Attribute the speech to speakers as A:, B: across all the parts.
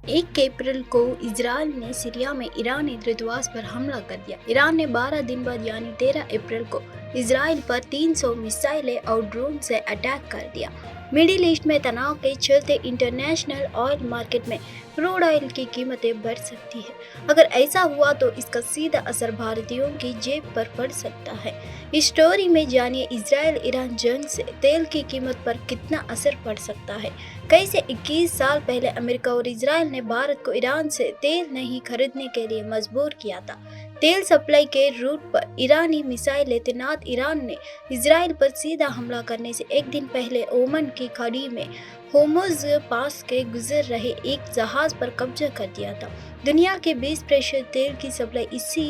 A: 1 अप्रैल को इजरायल ने सीरिया में ईरानी दूतावास पर हमला कर दिया। ईरान ने 12 दिन बाद यानी 13 अप्रैल को इजरायल पर 300 मिसाइलें और ड्रोन से अटैक कर दिया। मिडिल ईस्ट में तनाव के चलते इंटरनेशनल ऑयल मार्केट में क्रूड ऑयल की कीमतें बढ़ सकती है। अगर ऐसा हुआ तो इसका सीधा असर भारतीयों की जेब पर पड़ सकता है। इस स्टोरी में जानिए इजरायल ईरान जंग से तेल की कीमत पर कितना असर पड़ सकता है। कैसे 21 साल पहले अमेरिका और इजरायल ने भारत को ईरान से तेल नहीं खरीदने के लिए मजबूर किया था। तेल सप्लाई के रूट पर ईरानी मिसाइलें तैनात ईरान ने इजरायल पर सीधा हमला करने से एक दिन पहले ओमान की खाड़ी में होर्मुज़ पास के गुजर रहे एक जहाज पर कब्जा कर दिया था। दुनिया के 20% तेल की सप्लाई इसी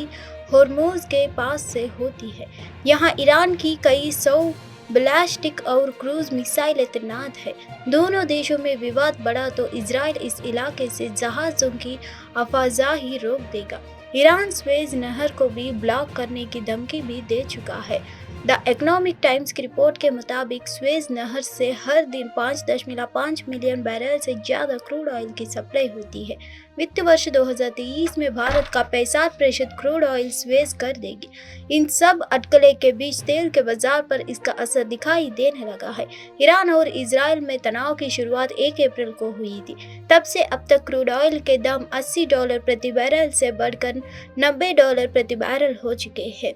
A: होर्मुज़ के पास से होती है। यहाँ ईरान की कई सौ बैलिस्टिक और क्रूज मिसाइलें तैनात है। दोनों देशों में विवाद बढ़ा तो इजरायल इस इलाके से जहाज़ों की आवाजाही रोक देगा। ईरान स्वेज नहर को भी ब्लॉक करने की धमकी भी दे चुका है। द इकोनॉमिक टाइम्स की रिपोर्ट के मुताबिक स्वेज नहर से हर दिन 5.5 मिलियन बैरल से ज़्यादा क्रूड ऑयल की सप्लाई होती है। वित्त वर्ष 2023 में भारत का 65% क्रूड ऑयल स्वेज कर देगी। इन सब अटकले के बीच तेल के बाजार पर इसका असर दिखाई देने लगा है। ईरान और इजरायल में तनाव की शुरुआत 1 अप्रैल को हुई थी। तब से अब तक क्रूड ऑयल के दाम $80 प्रति बैरल से बढ़कर $90 प्रति बैरल हो चुके हैं।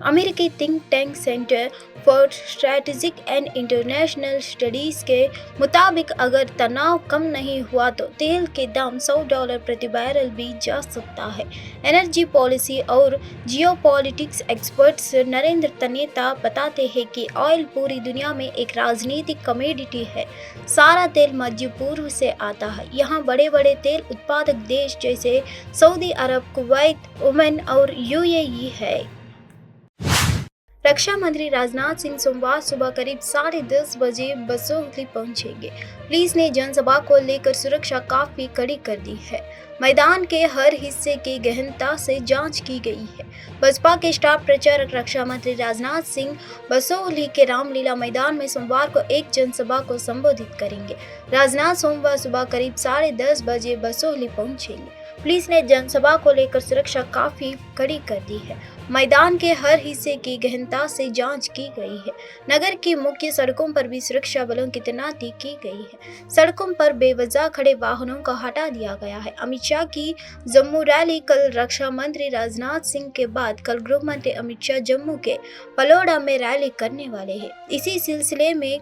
A: अमेरिकी think tank centre for strategic and international studies के मुताबिक अगर तनाव कम नहीं हुआ तो तेल के दाम $100 प्रति बैरल भी जा सकता है। एनर्जी पॉलिसी और जियोपॉलिटिक्स एक्सपर्ट्स नरेंद्र तनेता बताते हैं कि ऑयल पूरी दुनिया में एक राजनीतिक कमोडिटी है। सारा तेल मध्य पूर्व से आता है। यहाँ बड़े बड़े तेल उत्पादक देश जैसे सऊदी अरब, कुवैत, ओमान और यूएई है। रक्षा मंत्री राजनाथ सिंह सोमवार सुबह करीब 10:30 बजे बसोहली पहुंचेंगे। पुलिस ने जनसभा को लेकर सुरक्षा काफी कड़ी कर दी है। मैदान के हर हिस्से की गहनता से जांच की गई है। बसपा के स्टार प्रचारक रक्षा मंत्री राजनाथ सिंह बसोहली के रामलीला मैदान में सोमवार को एक जनसभा को संबोधित करेंगे। राजनाथ सोमवार सुबह करीब 10:30 बजे बसोहली पहुंचेंगे। पुलिस ने जनसभा को लेकर सुरक्षा काफी कड़ी कर दी है। मैदान के हर हिस्से की गहनता से जांच की गई है। नगर की मुख्य सड़कों पर भी सुरक्षा बलों की तैनाती की गई है। सड़कों पर बेवजह खड़े वाहनों को हटा दिया गया है। अमित शाह की जम्मू रैली कल रक्षा मंत्री राजनाथ सिंह के बाद कल गृह मंत्री अमित शाह जम्मू के पलोड़ा में रैली करने वाले हैं। इसी सिलसिले में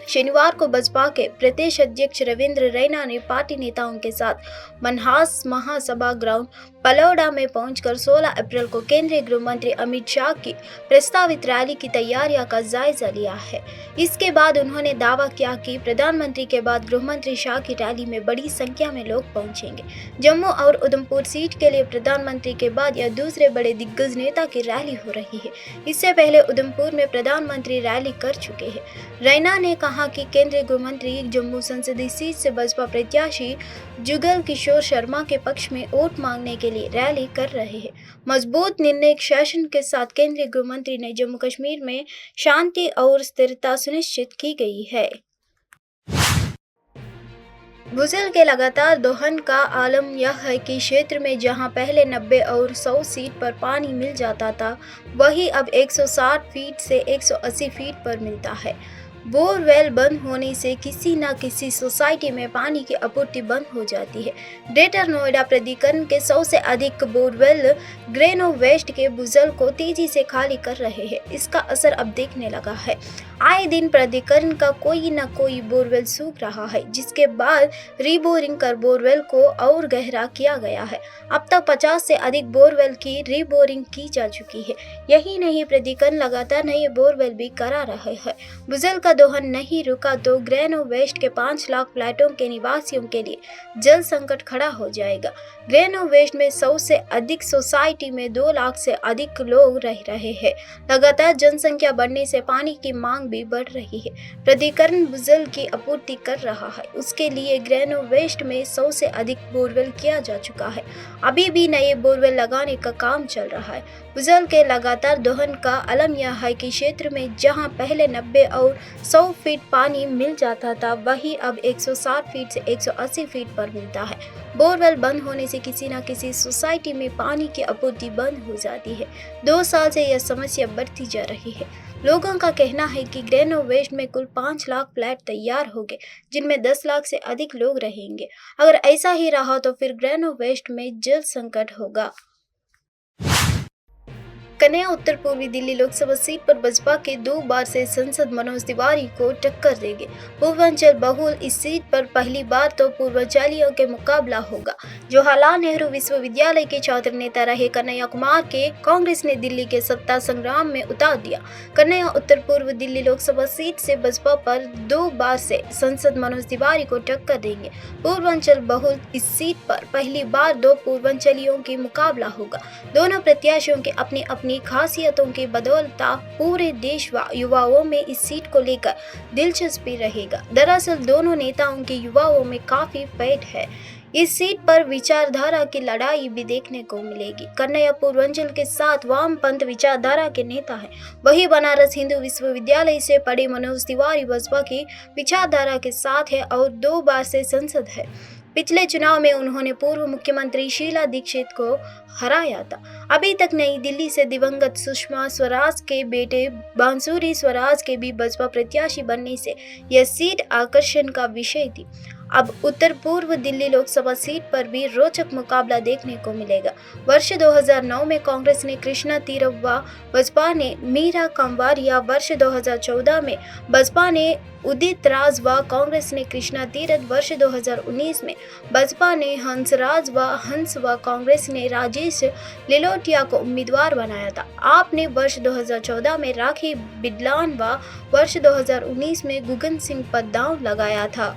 A: शनिवार को बसपा के प्रदेश अध्यक्ष रविंद्र रैना ने पार्टी नेताओं के साथ मनहास महासभा ग्राउंड पलोड़ा में पहुंचकर 16 अप्रैल को केंद्रीय गृह मंत्री अमित शाह की प्रस्तावित रैली की तैयारियों का जायजा लिया है। इसके बाद उन्होंने दावा किया कि प्रधानमंत्री के बाद गृह मंत्री शाह की रैली में बड़ी संख्या में लोग पहुंचेंगे। जम्मू और उधमपुर सीट के लिए प्रधानमंत्री के बाद यह दूसरे बड़े दिग्गज नेता की रैली हो रही है। इससे पहले उधमपुर में प्रधानमंत्री रैली कर चुके हैं। रैना ने कहा कि केंद्रीय गृह मंत्री जम्मू संसदीय सीट से बसपा प्रत्याशी जुगल किशोर शर्मा के पक्ष में वोट मांगने के लिए रैली कर रहे हैं। मजबूत निर्णायक शासन के साथ केंद्रीय गृह मंत्री ने जम्मू कश्मीर में शांति और स्थिरता सुनिश्चित की गई है। भूजल के लगातार दोहन का आलम यह है कि क्षेत्र में जहां पहले 90 और 100 फीट पर पानी मिल जाता था, वही अब 160 फीट से 180 फीट पर मिलता है। बोरवेल बंद होने से किसी न किसी सोसाइटी में पानी की आपूर्ति बंद हो जाती है। ग्रेटर नोएडा प्राधिकरण के 100 से अधिक बोरवेल ग्रेनो वेस्ट के भूजल को तेजी से खाली कर रहे हैं। इसका असर अब दिखने लगा है। आए दिन प्राधिकरण का कोई न कोई बोरवेल सूख रहा है, जिसके बाद रीबोरिंग कर बोरवेल को और गहरा किया गया है। अब तक 50 से अधिक बोरवेल की रीबोरिंग की जा चुकी है। यही नहीं, प्राधिकरण लगातार नए बोरवेल भी करा रहे हैं। भूजल का दोहन नहीं रुका तो ग्रेनो वेस्ट के 5 लाख फ्लैटों के निवासियों के लिए जल संकट खड़ा हो जाएगा। ग्रेनो वेस्ट में 100 से अधिक सोसाइटी में 2 लाख से अधिक लोग रह रहे हैं। लगातार जनसंख्या बढ़ने से पानी की मांग भी बढ़ रही है। प्राधिकरण भूजल की आपूर्ति कर रहा है। उसके लिए ग्रेनो वेस्ट में 100 से अधिक बोरवेल किया जा चुका है। अभी भी नए बोरवेल लगाने का काम चल रहा है। भूजल के लगातार दोहन का अलम यह है कि क्षेत्र में जहां पहले 90 और 100 फीट पानी मिल जाता था, वहीं अब 160 फीट से 180 फीट पर मिलता है। बोरवेल बंद होने से किसी न किसी सोसाइटी में पानी की आपूर्ति बंद हो जाती है। 2 साल से यह समस्या बढ़ती जा रही है। लोगों का कहना है कि ग्रेनो वेस्ट में कुल 5 लाख फ्लैट तैयार हो गए, जिनमें 10 लाख से अधिक लोग रहेंगे। अगर ऐसा ही रहा तो फिर ग्रेनो वेस्ट में जल संकट होगा। कन्हैया उत्तर पूर्वी दिल्ली लोकसभा सीट पर बसपा के 2 बार से सांसद मनोज तिवारी को टक्कर देंगे। पूर्वांचल बहुल इस सीट पर पहली बार तो पूर्वांचलियों के मुकाबला होगा। जवाहरलाल नेहरू विश्वविद्यालय के छात्र नेता रहे कन्हैया कुमार के कांग्रेस ने दिल्ली के सत्ता संग्राम में उतार दिया। कन्हैया उत्तर पूर्व दिल्ली लोकसभा सीट से बसपा पर 2 बार से सांसद मनोज तिवारी को टक्कर देंगे। पूर्वांचल बहुल इस सीट पर पहली बार 2 पूर्वांचलियों की मुकाबला होगा। दोनों प्रत्याशियों के अपनी खासियतों की बदौलत पूरे देश व युवाओं में इस सीट को लेकर दिलचस्पी रहेगा। दरअसल दोनों नेताओं के युवाओं में काफी पैठ है। इस सीट पर विचारधारा की लड़ाई भी देखने को मिलेगी। कन्हैया पूर्वांचल के साथ वामपंथ विचारधारा के नेता हैं। वही बनारस हिंदू विश्वविद्यालय से पढ़े मनोज तिवारी बसपा की विचारधारा के साथ है और 2 बार से सांसद है। पिछले चुनाव में उन्होंने पूर्व मुख्यमंत्री शीला दीक्षित को हराया था। अभी तक नई दिल्ली से दिवंगत सुषमा स्वराज के बेटे बांसुरी स्वराज के भी बसपा प्रत्याशी बनने से यह सीट आकर्षण का विषय थी। अब उत्तर पूर्व दिल्ली लोकसभा सीट पर भी रोचक मुकाबला देखने को मिलेगा। वर्ष 2009 में कांग्रेस ने कृष्णा तीरथ व बसपा ने मीरा कांवरिया, वर्ष 2014 में बसपा ने उदित राज व कांग्रेस ने कृष्णा तीरथ, वर्ष 2019 में बसपा ने हंसराज व हंस व कांग्रेस ने राजेश लिलोटिया को उम्मीदवार बनाया था। आपने वर्ष 2014 में राखी बिडलान व वर्ष 2019 में गुगन सिंह पर दांव लगाया था।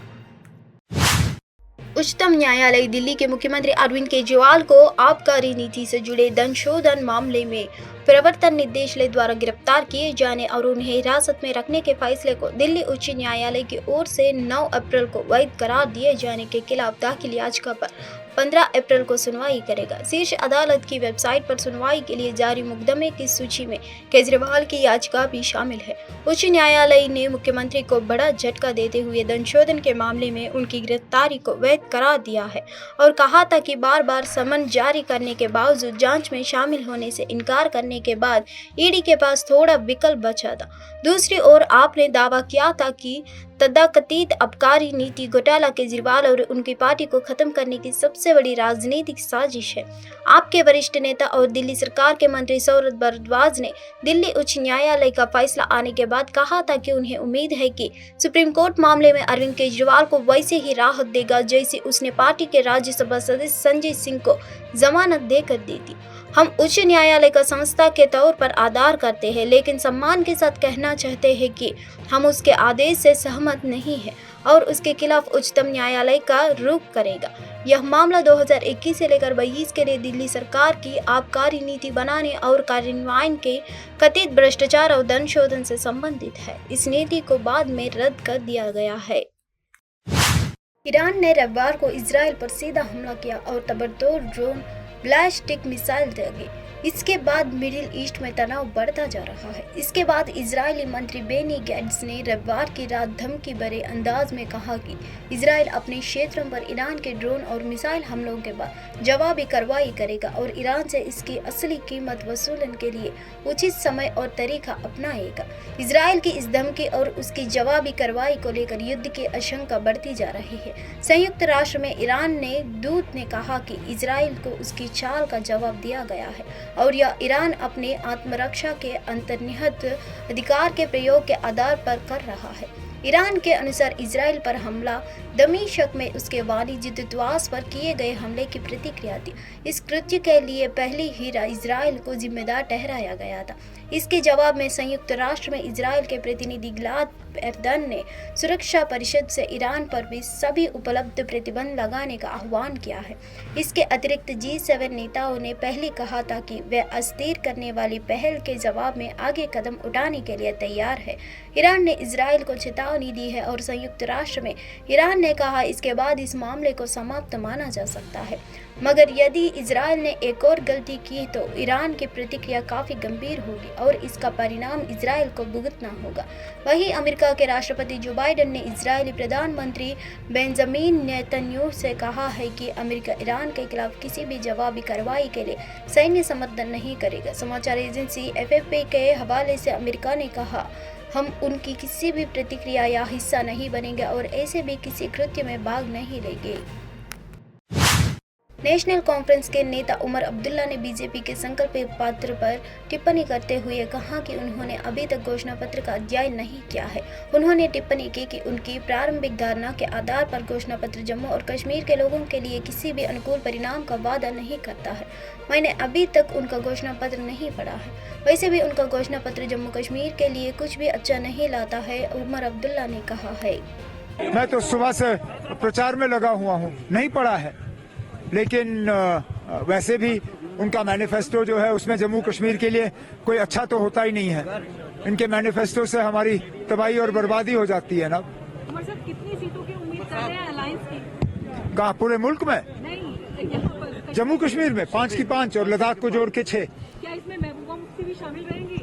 A: उच्चतम न्यायालय दिल्ली के मुख्यमंत्री अरविंद केजरीवाल को आबकारी नीति से जुड़े धन शोधन मामले में प्रवर्तन निदेशालय द्वारा गिरफ्तार किए जाने और उन्हें हिरासत में रखने के फैसले को दिल्ली उच्च न्यायालय की ओर से 9 अप्रैल को वैध करार दिए जाने के खिलाफ दाखिल याचिका पर 15 अप्रैल को सुनवाई करेगा। शीर्ष अदालत की वेबसाइट पर सुनवाई के लिए जारी मुकदमे की सूची में केजरीवाल की याचिका भी शामिल है। उच्च न्यायालय ने मुख्यमंत्री को बड़ा झटका देते हुए धन शोधन के मामले में उनकी गिरफ्तारी को वैध करार दिया है और कहा था कि बार बार समन जारी करने के बावजूद जांच में शामिल होने से इनकार करने के बाद ईडी के पास थोड़ा विकल्प बचा था। दूसरी ओर आपने दावा किया था कि तथाकथित आबकारी नीति घोटाला केजरीवाल और उनकी पार्टी को खत्म करने की सबसे बड़ी राजनीतिक साजिश है। आपके वरिष्ठ नेता और दिल्ली सरकार के मंत्री सौरभ भारद्वाज ने दिल्ली उच्च न्यायालय का फैसला आने के बाद कहा था कि उन्हें उम्मीद है कि सुप्रीम कोर्ट मामले में अरविंद केजरीवाल को वैसे ही राहत देगा जैसे उसने पार्टी के राज्यसभा सदस्य संजय सिंह को जमानत देकर दी थी। हम उच्च न्यायालय का संस्था के तौर पर आदर करते हैं, लेकिन सम्मान के साथ कहना चाहते हैं कि हम उसके आदेश से सहमत नहीं हैं और उसके खिलाफ उच्चतम न्यायालय का रुख करेगा। यह मामला 2021 से लेकर 22 के लिए दिल्ली सरकार की आबकारी नीति बनाने और कार्यान्वयन के कथित भ्रष्टाचार और धन शोधन से संबंधित है। इस नीति को बाद में रद्द कर दिया गया है। ईरान ने रविवार को इजराइल पर सीधा हमला किया और ताबड़तोड़ ड्रोन बैलिस्टिक मिसाइल दागे। इसके बाद मिडिल ईस्ट में तनाव बढ़ता जा रहा है। इसके बाद इजरायली मंत्री बेनी गैट्स ने रविवार की रात धमकी भरे अंदाज में कहा कि इजराइल अपने क्षेत्रों पर ईरान के ड्रोन और मिसाइल हमलों के बाद जवाबी कार्रवाई करेगा और ईरान से इसकी असली कीमत वसूलने के लिए उचित समय और तरीका अपनाएगा। इजराइल की इस धमकी और उसकी जवाबी कार्रवाई को लेकर युद्ध की आशंका बढ़ती जा रही है। संयुक्त राष्ट्र में ईरान ने दूत ने कहा कि इजराइल को उसकी चाल का जवाब दिया गया है और यह ईरान अपने आत्मरक्षा के अंतर्निहित अधिकार के प्रयोग के आधार पर कर रहा है। ईरान के अनुसार इजराइल पर हमला दमिश्क में उसके वाणिज्य दूतावास पर किए गए हमले की प्रतिक्रिया दी। इस कृत्य के लिए पहले ही इजराइल को जिम्मेदार ठहराया गया था। इसके जवाब में संयुक्त राष्ट्र में इजराइल के प्रतिनिधि गिलाद एर्दन ने सुरक्षा परिषद से ईरान पर भी सभी उपलब्ध प्रतिबंध लगाने का आह्वान किया है। इसके अतिरिक्त G7 नेताओं ने पहले कहा था कि वे अस्थिर करने वाली पहल के जवाब में आगे कदम उठाने के लिए तैयार है। ईरान ने इजराइल को चेतावनी दी है और संयुक्त राष्ट्र में ईरान ने कहा इसके बाद इस मामले को समाप्त माना जा सकता है। मगर यदि इजराइल ने एक और गलती की तो ईरान की प्रतिक्रिया काफी गंभीर होगी और इसका परिणाम इजराइल को भुगतना होगा। वहीं अमेरिका के राष्ट्रपति जो बाइडेन ने इजरायली प्रधानमंत्री बेंजामिन नेतन्याहू से कहा है कि अमेरिका ईरान के खिलाफ किसी भी जवाबी कार्रवाई के लिए सैन्य समर्थन नहीं करेगा। समाचार एजेंसी AFP के हवाले से अमेरिका ने कहा, हम उनकी किसी भी प्रतिक्रिया या हिस्सा नहीं बनेंगे और ऐसे भी किसी कृत्य में भाग नहीं लेंगे। नेशनल कॉन्फ्रेंस के नेता उमर अब्दुल्ला ने बीजेपी के संकल्प पत्र पर टिप्पणी करते हुए कहा कि उन्होंने अभी तक घोषणा पत्र का अध्ययन नहीं किया है। उन्होंने टिप्पणी की कि उनकी प्रारंभिक धारणा के आधार पर घोषणा पत्र जम्मू और कश्मीर के लोगों के लिए किसी भी अनुकूल परिणाम का वादा नहीं करता है। मैंने अभी तक उनका घोषणा पत्र नहीं पढ़ा है। वैसे भी उनका घोषणा पत्र जम्मू कश्मीर के लिए कुछ भी अच्छा नहीं लाता है, उमर अब्दुल्ला ने कहा है।
B: मैं तो सुबह से प्रचार में लगा हुआ हूँ, नहीं पढ़ा है, लेकिन वैसे भी उनका मैनिफेस्टो जो है उसमें जम्मू कश्मीर के लिए कोई अच्छा तो होता ही नहीं है। इनके मैनिफेस्टो से हमारी तबाही और बर्बादी हो जाती है ना।
C: उमर साहब, कितनी सीटों की उम्मीद कर रहे हैं अलायंस की?
B: कहाँ, पूरे मुल्क में?
C: नहीं, यहाँ पर
B: जम्मू कश्मीर में 5 की 5 और लद्दाख को जोड़ के 6।
C: क्या इसमें महबूबा मुफ्ती भी शामिल रहेंगी?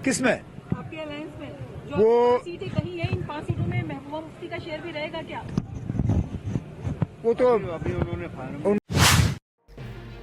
B: किसमें?
C: आपके अलायंस में जो
B: वो
C: सीटें कही है, इन 5 सीटों में महबूबा मुफ्ती का शेयर भी रहेगा क्या?
B: वो तो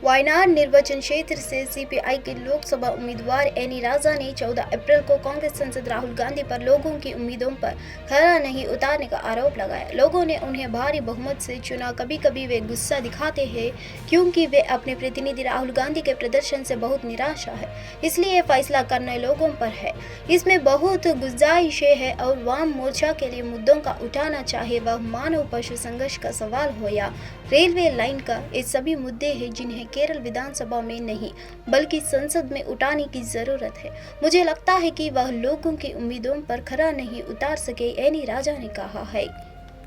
A: वायनाड निर्वाचन क्षेत्र से सीपीआई के लोकसभा उम्मीदवार एनी राजा ने 14 अप्रैल को कांग्रेस सांसद राहुल गांधी पर लोगों की उम्मीदों पर खरा नहीं उतारने का आरोप लगाया। लोगों ने उन्हें भारी बहुमत से चुना। कभी कभी वे गुस्सा दिखाते हैं क्योंकि वे अपने प्रतिनिधि राहुल गांधी के प्रदर्शन से बहुत निराशा है, इसलिए फैसला करना लोगों पर है। इसमें बहुत गुंजाइशें है और वाम मोर्चा के लिए मुद्दों का उठाना, चाहे वह मानव पशु संघर्ष का सवाल हो या रेलवे लाइन का, ये सभी मुद्दे हैं जिन्हें केरल विधानसभा में नहीं बल्कि संसद में उठाने की जरूरत है। मुझे लगता है कि वह लोगों की उम्मीदों पर खरा नहीं उतार सके, एनी राजा ने कहा है।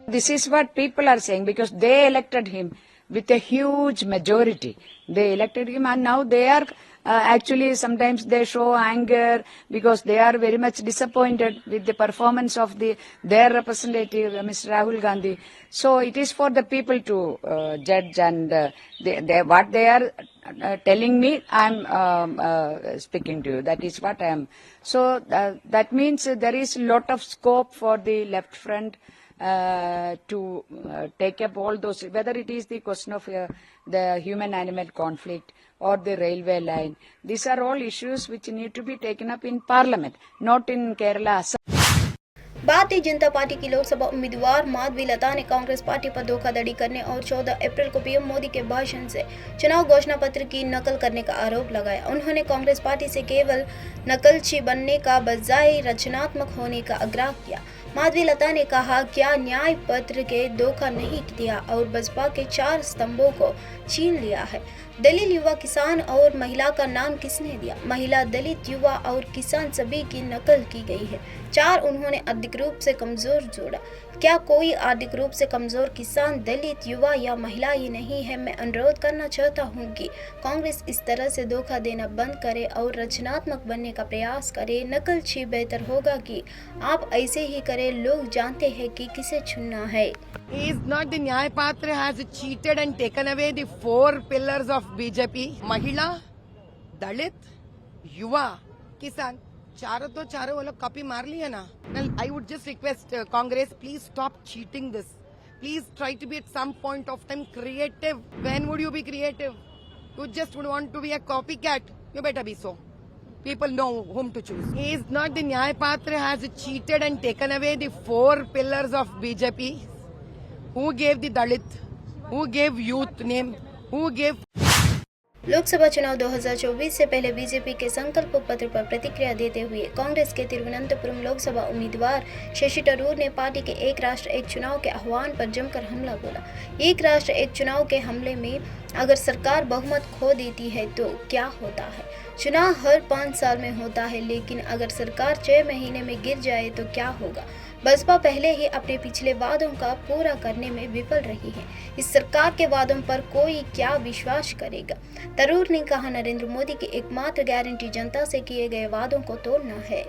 D: This is what people are saying because they elected him with a huge majority. They elected him and now they are actually sometimes they show anger because they are very much disappointed with the performance of their representative, Mr. Rahul Gandhi. So it is for the people to judge and what they are telling me, I am speaking to you. That is what I am. So that means there is a lot of scope for the left front to take up all those, whether it is the question of the human-animal conflict or the railway line. These are all issues which need to be taken up in Parliament, not in Kerala.
A: Bharatiya Janata party की लोकसभा उम्मीदवार माधवी लता ने Congress party पर धोखाधड़ी करने और 14 अप्रैल को PM Modi के भाषण से चुनाव घोषणा पत्र की नकल करने का आरोप लगाया। उन्होंने कांग्रेस पार्टी से केवल नकलची बनने का बजाय रचनात्मक होने का आग्रह किया। माधवी लता ने कहा, क्या न्याय पत्र के धोखा नहीं दिया और बसपा के 4 स्तंभों को छीन लिया है? दलित युवा, किसान और महिला का नाम किसने दिया? महिला, दलित, युवा और किसान सभी की नकल की गई है। 4 उन्होंने आर्थिक रूप से कमजोर जोड़ा। क्या कोई आर्थिक रूप से कमजोर किसान, दलित, युवा या महिला ही नहीं है? मैं अनुरोध करना चाहता हूं कि कांग्रेस इस तरह से धोखा देना बंद करे और रचनात्मक बनने का प्रयास करे। नकलची बेहतर होगा कि आप ऐसे ही करें। लोग जानते हैं कि किसे चुनना है।
E: He is not the Nyay Patra has cheated and taken away the 4 pillars of BJP. Mahila, Dalit, Yuva, Kisan. चारों वो लोग कॉपी मार लिए ना। I would just request Congress, please stop cheating this. Please try to be at some point of time creative. When would you be creative? You just would want to be a copycat. You better be so. People know whom to choose. He is not the Nyay Patra has cheated and taken away the 4 pillars of BJP. Who gave the Dalit? Who gave youth name? Who gave
A: Lok Sabha चुनाव 2024 से पहले BJP के संकल्प पत्र पर प्रतिक्रिया देते हुए कांग्रेस के तिरुवनंतपुरम लोकसभा उम्मीदवार शशि थरूर ने पार्टी के एक राष्ट्र एक चुनाव के आह्वान पर जमकर हमला बोला। एक राष्ट्र एक चुनाव के हमले में अगर सरकार बहुमत खो देती है तो क्या होता है? चुनाव हर 5 साल में होता है, लेकिन अगर सरकार 6 महीने में गिर जाए तो क्या होगा? बसपा पहले ही अपने पिछले वादों का पूरा करने में विफल रही है। इस सरकार के वादों पर कोई क्या विश्वास करेगा? थरूर ने कहा, नरेंद्र मोदी की एकमात्र गारंटी जनता से किए गए वादों को तोड़ना है।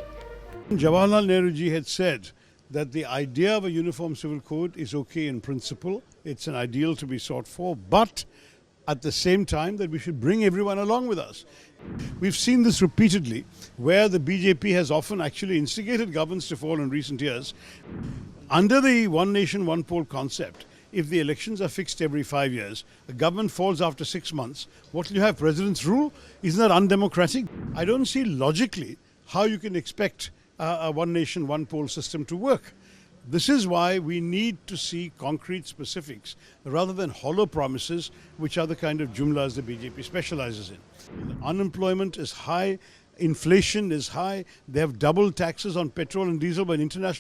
F: Jawaharlal Nehru ji had said that the idea of a uniform civil code is okay in principle. It's an ideal to be sought for, but at the same time that we should bring everyone along with us. We've seen this repeatedly, where the BJP has often actually instigated governments to fall in recent years. Under the one nation, one poll concept, if the elections are fixed every 5 years, the government falls after 6 months, what will you have? President's rule? Isn't that undemocratic? I don't see logically how you can expect a one nation, one poll system to work. This is why we need to see concrete specifics rather than hollow promises, which are the kind of jumlas the BJP specializes in. Unemployment is high, inflation is high, they have double taxes on petrol and diesel by international